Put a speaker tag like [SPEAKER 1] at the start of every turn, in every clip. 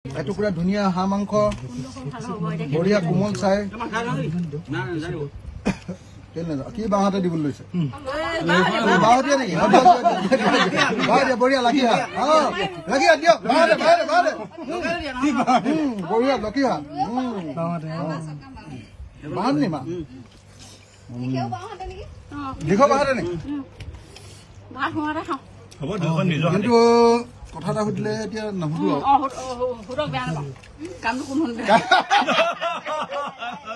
[SPEAKER 1] এটুকুৰা ধুনীয়া হাঁহ মাংস বঢ়িয়া কোমল চাই কি বাঁহতে দিবলৈ লৈছে বাঁহতে নেকি বঢ়িয়া লাগি হাঁহ লাগি হাঁহ দিয়ক বঢ়িয়া লকি হাঁহ বাঁহত নি মা দীঘ বাঁহতে নেকি কিন্তু কথা এটা সুধিলে এতিয়া নুসুধো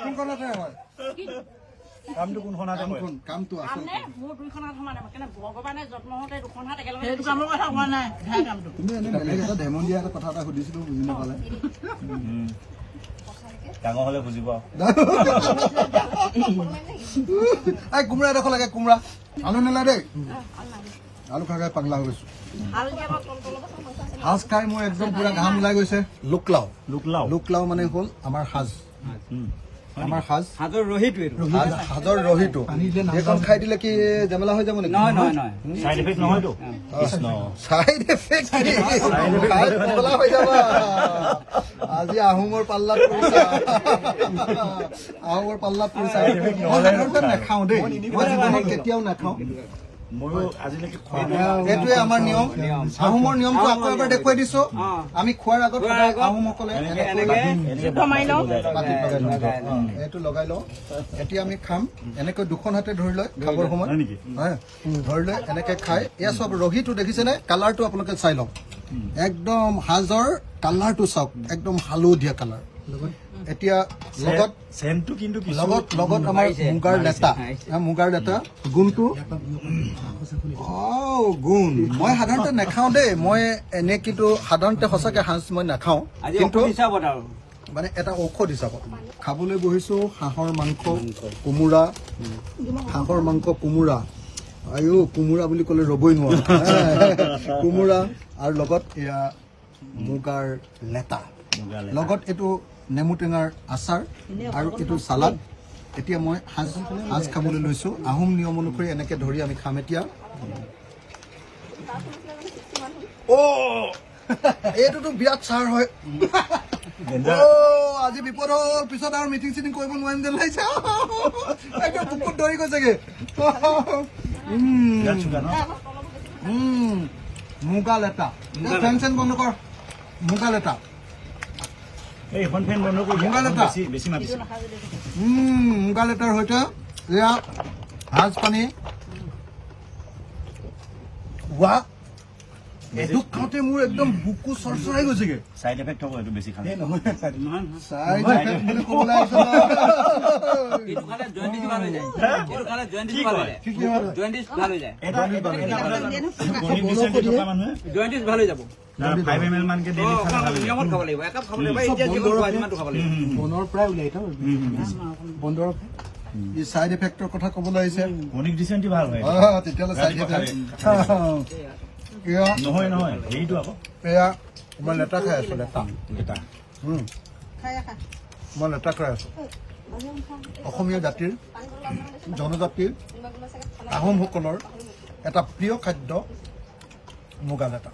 [SPEAKER 1] কোনখনতে হয় কামটো কোনখনতে কামটো আচলতে তুমি এনে বেলেগ এটা ধেমন দিয়া কথা এটা সুধিছিলো বুজি নাপালে ডাঙৰ হলে বুজিব এই কোমৰা এডোখৰ লাগে কোমৰা আলু নেলা দেই আলু খাই পাগলা হৈ গৈছো সাজ খাই মোৰ একদম পুৰা ঘাম ওলাই গৈছে লোকলাও মানে হ'ল আমাৰ সাজ আমাৰ সাজৰ ৰহিটো এইখন খাই দিলে কি জামেলা হৈ যাব নেকি চাইড এফেক্ট নহয়তো চাইড এফেক্ট পগলা হৈ যাবা আজি আহোমৰ পাল্লাত পৰিছা নাখাওঁ দেই মই জীৱনত কেতিয়াও নাখাওঁ এইটোৱে আমাৰ নিয়ম আহোমৰ নিয়মটো আকৌ এবাৰ দেখুৱাই দিছো আমি খোৱাৰ আগত আহোমসকলে এইটো লগাই লওঁ এতিয়া আমি খাম এনেকৈ দুখন হাতে ধৰি লৈ খাবৰ সময়ত ধৰি লৈ এনেকে খাই এয়া চব ৰহিটো দেখিছেনে কালাৰটো আপোনালোকে চাই লওক একদম সাজৰ কালাৰটো চাওক একদম হালধীয়া কালাৰ এতিয়া লগত আমাৰ মুগাৰ লেটা গুণটো গুণ মই সাধাৰণতে নাখাওঁ দেই মই এনে কিন্তু সাধাৰণতে সঁচাকে সাঁজ মই নাখাওঁ কিন্তু মানে এটা ঔষধ হিচাপত খাবলৈ বহিছো হাঁহৰ মাংস কোমোৰা আয়ো কোমোৰা বুলি ক'লে ৰবই নোৱাৰো কোমোৰা আৰু লগত এয়া মুগাৰ লেটা লগত এইটো নেমু টেঙাৰ আচাৰ আৰু এইটো চালাড এতিয়া মই সাজ খাবলৈ লৈছো আহোম নিয়ম অনুসৰি এনেকে ধৰি আমি খাম এতিয়া এইটোতো বিৰাট চাৰ হয় আজি বিপদ হ'ল পিছত আৰু মিটিং চিটিং কৰিব নোৱাৰিম যেন লাগিছে একদম বুকুত ধৰি গৈছেগে মুগা লেটা ফেন চেন বন্ধ কৰ মুগা লেটা মুগা লেটাৰ সৈতে এয়া সাজ পানী দুখ খাওঁতে মোৰ একদম বুকু চৰচৰাই গৈছেগে চাইড এফেক্ট হ'ব এইটো বেছি খালে চাইড এফেক্টৰ কথা ক'বলৈ আহিছে তেতিয়াহ'লে চাইড এফেক্ট নহয় হেৰিটো আকৌ এয়া মই লেটা খাই আছো মই লেটা খাই আছো অসমীয়া জাতিৰ জনজাতিৰ আহোমসকলৰ এটা প্ৰিয় খাদ্য মুগা লেটা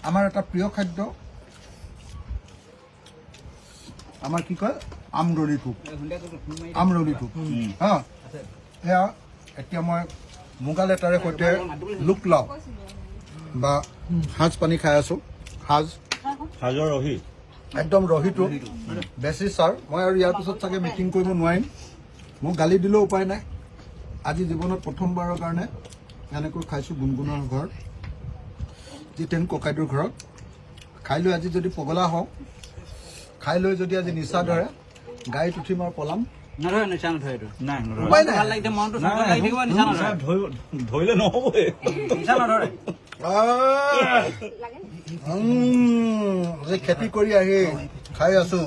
[SPEAKER 1] আমাৰ এটা প্ৰিয় খাদ্য আমাৰ কি কয় আমৰলি টোপ হা এয়া এতিয়া মই মুগা লেটাৰে সৈতে লোকলাও বা সাজ পানী খাই আছো সাজৰ ৰহি একদম ৰহিটো বেছি ছাৰ মই আৰু ইয়াৰ পিছত চাগে মিটিং কৰিব নোৱাৰিম মোক গালি দিলেও উপায় নাই আজি জীৱনত প্ৰথমবাৰৰ কাৰণে এনেকৈ খাইছো গুণগুণৰ ঘৰত জিতেন ককাইদেউৰ ঘৰত খাই লৈ আজি যদি পগলা হওঁ খাই লৈ যদি আজি নিচা ধৰে গাড়ীত উঠিম আৰু পলাম খেতি কৰি আহি খাই আছো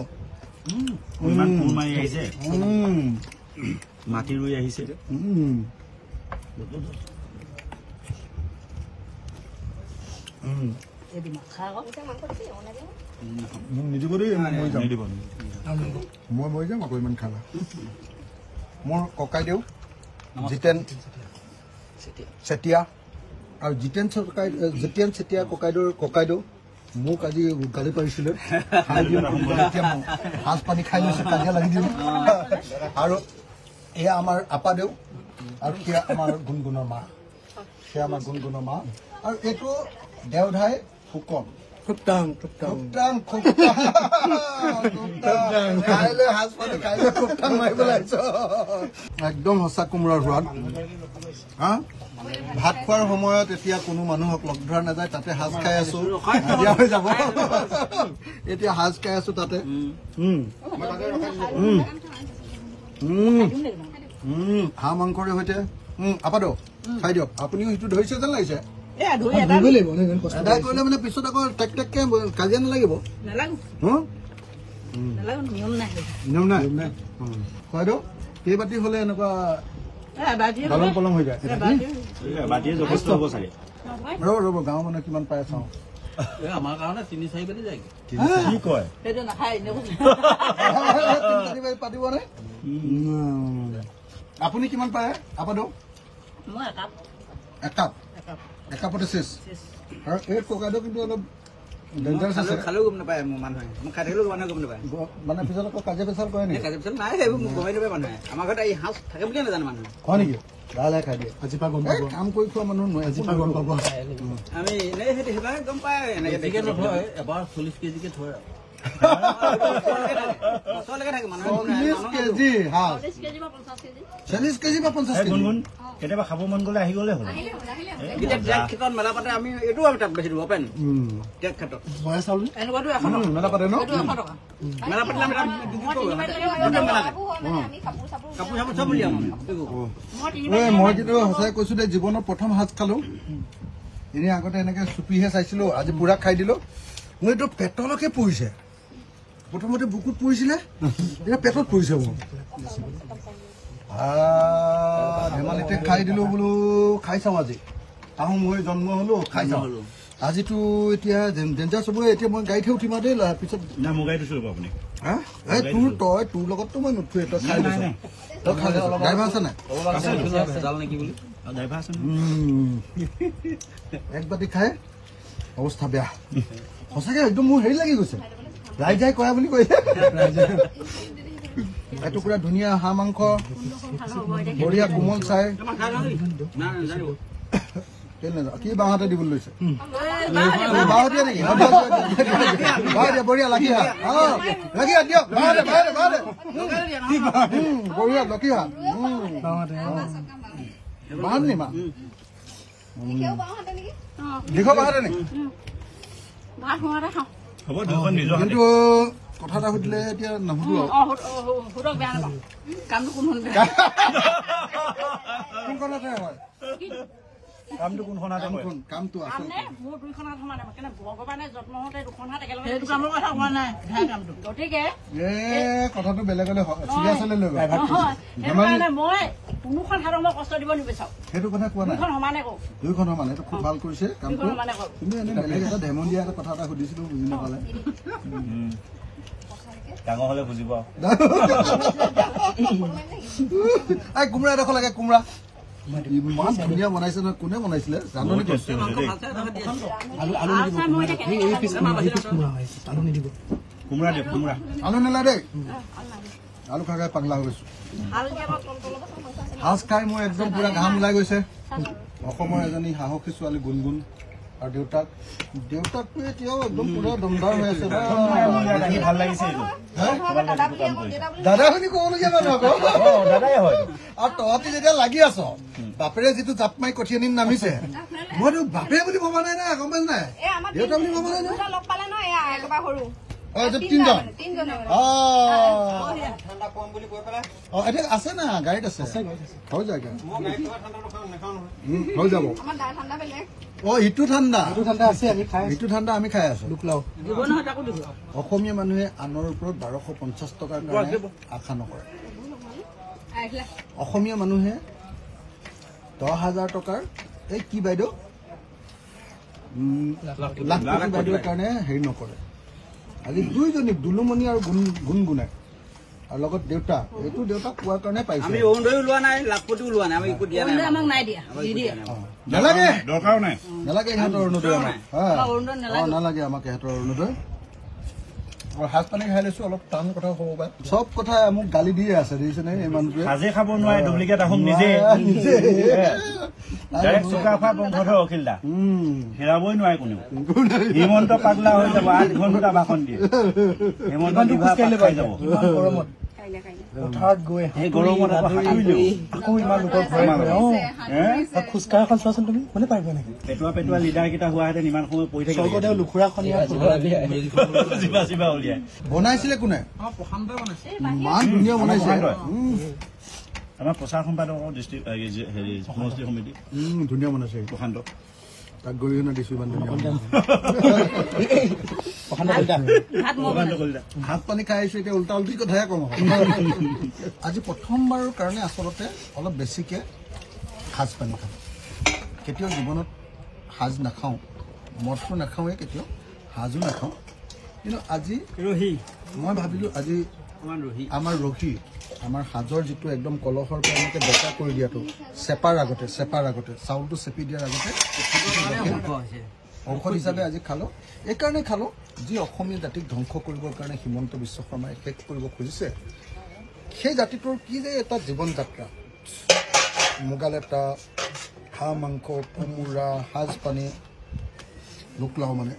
[SPEAKER 1] মাটি ৰুই আহিছে নিদিব দেই মই মৰি যাম আকৌ ইমান খালা মোৰ ককাইদেউ জিতেন চেতিয়া আৰু জিতেন চেতিয়া ককাইদেউৰ ককাইদেউ মোক আজি গালি পাৰিছিলে খাই দিওঁ এতিয়া সাজ পানী খাই লৈছে কাজিয়া লাগি দিওঁ আৰু এয়া আমাৰ আপাদেউ আৰু সেয়া আমাৰ গুণগুণৰ মা সেয়া আমাৰ গুণগুণৰ মা আৰু এইটো দেওধাই ফুকন একদম সঁচা কোমোৰাৰ সোৱাদ হা ভাত খোৱাৰ সময়ত এতিয়া কোনো মানুহক লগ ধৰা নাযায় তাতে সাজ খাই আছো হাজিৰা হৈ যাব এতিয়া সাজ খাই আছো তাতে হাঁহ মাংসৰে সৈতে আপাদক খাই দিয়ক আপুনিও সেইটো ধৰিছে যেন লাগিছে এদাই কৰিলে মানে পিছত আকৌ টেক টেককে কাজিয়া নালাগিব নিয়ম নাই খুৱাই দিয়ক কেইবাটি হলে এনেকুৱা পালন পলম হৈ যায় ৰ'ব গাঁৱৰ মানুহে কিমান পাই চাওঁ
[SPEAKER 2] আমাৰ কাৰণে 3-4 বাজি যায়
[SPEAKER 1] কি কয় পাতিব নে আপুনি কিমান পায় আপাদৌ একাপতে চেচ আৰু এই ককাইদেউ কিন্তু অলপ ডেঞ্জাৰাছ আছে
[SPEAKER 2] খালেও গম নাপায় মোৰ মানুহে মোক খাই থাকিলেও মানুহে গম নাপায়
[SPEAKER 1] মানে পিছত আকৌ কাজিয়া পেচাল কৰে নেকি
[SPEAKER 2] কাজিয়া পেচাল নাই সেইবোৰ মোক গমাই নাপায় মানুহে আমাৰ ঘৰত এই সাজ থাকে বুলিয়ে নাজানে মানুহে
[SPEAKER 1] হয় নেকি লাহে খাই দিয়ে আজিৰ পৰা গম পাব কাম কৰি খোৱা মানুহ নহয় আজিৰ পৰা গম পাব
[SPEAKER 2] আমি এনেই সেইটো সেইবাৰে গম পায় এনেকে দেখি নথয় এবাৰ 40 কেজিকে থয়
[SPEAKER 3] কেতিয়াবা খাব মন গ'লে আহি গ'লে হ'ল
[SPEAKER 2] ক্ষেত্ৰত মেলা পাতে আমি এইটো আমি তাত বেছি দিব পেন টেক ক্ষেত্ৰত
[SPEAKER 1] মেলা পাতে ন
[SPEAKER 2] মেলা পাতিলে আমি কাপোৰ চাপোৰ চব উলিয়াম
[SPEAKER 1] মই কিন্তু সঁচাই কৈছো দে জীৱনৰ প্ৰথম সাজ খালো এনেই আগতে এনেকে চুপিহে চাইছিলো আজি পুৰা খাই দিলো মোৰ এইটো পেটলৈকে পৰিছে প্ৰথমতে বুকুত পৰিছিলে এতিয়া পেটত পৰিছে মোৰ ধেমালিতে খাই দিলো বোলো খাই চাওঁ আজি আহোম হৈ জন্ম হলো খাই চাওঁ আজিতো এতিয়া ডেঞ্জাৰ চবৰে এতিয়া মই গাড়ীতহে উঠিম আৰু দেই পিছত
[SPEAKER 3] মোৰ গাড়ীত উঠিব আপুনি
[SPEAKER 1] তোৰ লগততো মই নুঠোৱে তই খাই লৈছ তই খাই লৈছ ড্ৰাইভাৰ আছে নাই এক বাটি খাই অৱস্থা বেয়া সঁচাকে একদম মোৰ হেৰি লাগি গৈছে ৰাইজাই কৰা বুলি কৈছে এইটো পুৰা ধুনীয়া হাঁহ মাংস বঢ়িয়া কোমল চাই কি বাঁহতে দিবলৈ লৈছে বাঁহ দিয়া নেকি বাঁহ দিয়া বঢ়িয়া লাগি হাঁহ লাগি হাঁহ দিয়ক বঢ়িয়া লক্ষী হাঁহ বাঁহ নি মা দীঘ বাঁহতে নেকি কিন্তু কথা এটা সুধিলে এতিয়া নুসুধো কোনখনতে হয় কামটো কোনখনতে কামটো আছে কথাটো বেলেগলৈ চিৰিয়াছলৈ লৈ গ'ল সেইটো কথা কোৱা নাই দুইখন সমানে এইটো খুব ভাল কৰিছে কামটো কিন্তু এনে বেলেগ এটা ধেমলীয়া এটা কথা এটা সুধিছিলো বুজি নাপালে
[SPEAKER 3] ডাঙৰ হলে বুজিব
[SPEAKER 1] কোমোৰা এডোখৰ লাগে কোমোৰা ইমান ধুনীয়া বনাইছে নহয় কোনে বনাইছিলে জানো নেকি আলু নেলা দেই আলু খাই খাই পাগলা হৈ গৈছো সাজ খাই মোৰ একদম পুৰা ঘাম ওলাই গৈছে অসমৰ এজনী সাহসী ছোৱালী গুণগুণ আৰু দেউতাকটো এতিয়াও একদম পুৰা দমদাৰ হৈ আছে
[SPEAKER 3] ভাল লাগিছে
[SPEAKER 1] দাদা শুনি ক'বলগীয়া মানুহ আকৌ
[SPEAKER 3] দাদাই হয়
[SPEAKER 1] আৰু তহঁতি যেতিয়া লাগি আছ বাপেৰে যিটো জাপ মাৰি কঠীয়া নিম নামিছে মইতো বাপে বুলি ভবা নাই না গম পাইছ নাই দেউতা বুলি ভবা নাই এতিয়া আছে না গাড়ীত আছে হৈ যায় হৈ যাব ইটো ঠাণ্ডা ইটো ঠাণ্ডা আমি খাই আছো অসমীয়া মানুহে আনৰ ওপৰত 1250 টকাৰ কাৰণে আশা নকৰে অসমীয়া মানুহে 10,000 টকাৰ এই কি বাইদেউ লাখ বাইদেউৰ কাৰণে হেৰি নকৰে আজি দুইজনী দুলুমণি আৰু গুণগুণে আৰু লগত দেউতা এইটো দেউতাক কোৱাৰ কাৰণে পাইছো
[SPEAKER 2] আমি অৰুণোদয়ো লোৱা নাই লাখপতিও লোৱা নাই আমি একো দিয়া নাই
[SPEAKER 4] আমাক নাই দিয়া দি দিয়ে
[SPEAKER 1] নালাগে
[SPEAKER 3] দৰকাৰো নাই
[SPEAKER 1] নালাগে ইহঁতৰ অৰুণোদয় আমাক নালাগে আমাক ইহঁতৰ অৰুণোদয় সাজ পানী খাই লৈছো অলপ টান কথা হ'ব পাৰে চব কথা মোক গালি দিয়ে আছে দেখিছেনে এই মানুহটোৱে
[SPEAKER 3] সাজে খাব নোৱাৰে ডুপ্লিকেট আহোম নিজে ডাইৰেক্ট চুকাফা বংশধৰ অখিল দা হেৰাবই নোৱাৰে কোনেও হিমন্ত পাগলা হৈ যাব 8 ঘণ্টা ভাষণ দিয়ে হিমন্ত খাই যাব
[SPEAKER 1] গৰমত পথাৰত গৈ
[SPEAKER 3] এই গৰমত
[SPEAKER 1] আকৌ ইমান লোকৰ ঘৰে খোজকাঢ়াখন চোৱাচোন তুমি মানে পাৰিব নেকি
[SPEAKER 3] পেটুৱা লিডাৰ কেইটা হোৱাহেঁতেন ইমান সময় পৰি থাকে
[SPEAKER 1] স্বৰ্গদেউ লুখুৰাখনীয়া
[SPEAKER 3] জিভা উলিয়াই
[SPEAKER 1] বনাইছিলে কোনে ইমান ধুনীয়া বনাইছে
[SPEAKER 3] আমাৰ প্ৰচাৰ সম্পাদকৰ দৃষ্টি হেৰি সমষ্টি সমিতি
[SPEAKER 1] ধুনীয়া বনাইছে
[SPEAKER 3] প্ৰশান্ত
[SPEAKER 1] তাক গৰিহণা দিছো ইমান ধুনীয়া ভাত পানী খাই আহিছো এতিয়া উল্টা উল্টি কথাহে কম আজি প্ৰথমবাৰৰ কাৰণে আচলতে অলপ বেছিকে সাজ পানী খাওঁ কেতিয়াও জীৱনত সাজ নাখাওঁ মদটো নাখাওঁৱে কেতিয়াও সাজো নাখাওঁ কিন্তু আজি
[SPEAKER 2] ৰহি
[SPEAKER 1] মই ভাবিলোঁ আজি আমাৰ ৰহি আমাৰ সাজৰ যিটো একদম কলহৰ পৰা এনেকৈ বেকা কৰি দিয়াটো চেপাৰ আগতে চাউলটো চেপি দিয়াৰ আগতে ঔষধ হিচাপে আজি খালোঁ এইকাৰণে খালোঁ যি অসমীয়া জাতিক ধ্বংস কৰিবৰ কাৰণে হিমন্ত বিশ্ব শৰ্মাই শেষ কৰিব খুজিছে সেই জাতিটোৰ কি যে এটা জীৱন যাত্ৰা মুগা লেটা হাঁহ মাংস কোমোৰা সাজ পানী লোকলাও মানে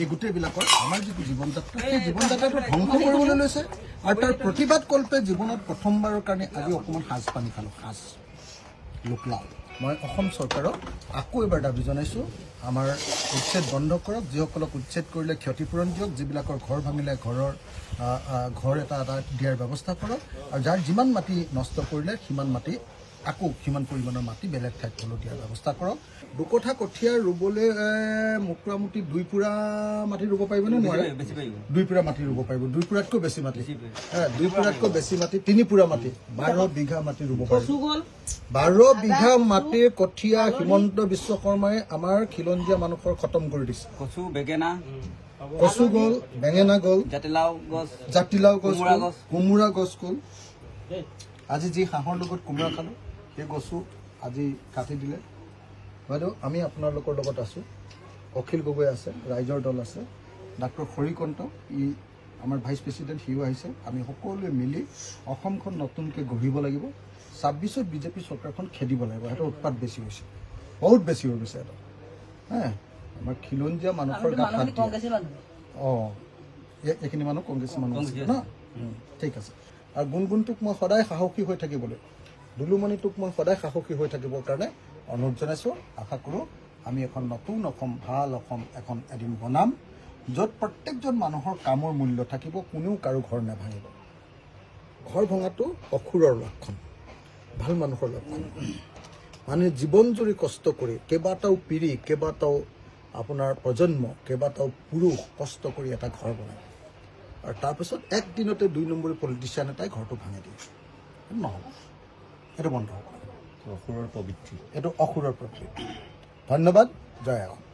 [SPEAKER 1] এই গোটেইবিলাকৰ আমাৰ যিটো জীৱন যাত্ৰা সেই জীৱন যাত্ৰাটো ধ্বংস কৰিবলৈ লৈছে আৰু তাৰ প্ৰতিবাদ কল্পে জীৱনত প্ৰথমবাৰৰ কাৰণে আজি অকণমান সাজ পানী খালোঁ সাজ লোকলাও মই অসম চৰকাৰক আকৌ এবাৰ দাবী জনাইছোঁ আমাৰ উচ্ছেদ বন্ধ কৰক যিসকলক উচ্ছেদ কৰিলে ক্ষতিপূৰণ দিয়ক যিবিলাকৰ ঘৰ ভাঙিলে ঘৰ এটা দিয়াৰ ব্যৱস্থা কৰক আৰু যাৰ যিমান মাটি নষ্ট কৰিলে সিমান পৰিমাণৰ মাটি বেলেগ ঠাইত হ'লেও দিয়াৰ ব্যৱস্থা কৰক দুকঠা কঠীয়া ৰুবলৈ মোটামুটি 2 পুৰা মাটি ৰুব পাৰিবনে নোৱাৰে 2 পুৰা মাটি ৰুব পাৰিব 2 পুৰাতকৈ বেছি মাটি 2 পুৰাতকৈ বেছি মাটি 3 পুৰা মাটি 12 বিঘা মাটি ৰুব পাৰিব 12 বিঘা মাটিৰ কঠীয়া হিমন্ত বিশ্ব শৰ্মাই আমাৰ খিলঞ্জীয়া মানুহৰ খতম কৰি দিছে কচু গ'ল বেঙেনা গ'ল জাতিলাও গছ কোমোৰা গছ গ'ল আজি যি হাঁহৰ লগত কোমোৰা খালোঁ সেই গছো আজি কাটি দিলে বাইদেউ আমি আপোনালোকৰ লগত আছোঁ অখিল গগৈ আছে ৰাইজৰ দল আছে ডাক্তৰ হৰিকন্ত আমাৰ ভাইচ প্ৰেচিডেণ্ট সিও আহিছে আমি সকলোৱে মিলি অসমখন নতুনকৈ গঢ়িব লাগিব 26ত বিজেপি চৰকাৰখন খেদিব লাগিব সেইটো উৎপাত বেছি হৈছে বহুত বেছি হৈ গৈছে এটা আমাৰ খিলঞ্জীয়া মানুহৰ গাত হাত দিয়ে এইখিনি মানুহ কংগ্ৰেছী মানুহ আছে ন ঠিক আছে আৰু গুণগুণটোক মই সদায় সাহসী হৈ থাকিবলৈ দুলুমণিটোক মই সদায় সাহসী হৈ থাকিবৰ কাৰণে অনুৰোধ জনাইছোঁ আশা কৰোঁ আমি এখন নতুন অসম ভাল অসম এখন এদিন বনাম য'ত প্ৰত্যেকজন মানুহৰ কামৰ মূল্য থাকিব কোনেও কাৰো ঘৰ নাভাঙিব ঘৰ ভঙাটো অসুৰৰ লক্ষণ ভাল মানুহৰ লক্ষণ মানে জীৱন জুৰি কষ্ট কৰি কেইবাটাও পিঢ়ি কেইবাটাও আপোনাৰ প্ৰজন্ম কেইবাটাও পুৰুষ কষ্ট কৰি এটা ঘৰ বনায় আৰু তাৰপিছত একদিনতে 2 নম্বৰী পলিটিচিয়ান এটাই ঘৰটো ভাঙি দিয়ে নহ'ব এইটো বন্ধ হ'ব অসুৰৰ প্ৰবৃত্তি এইটো অসুৰৰ প্ৰবৃত্তি ধন্যবাদ জয় অসম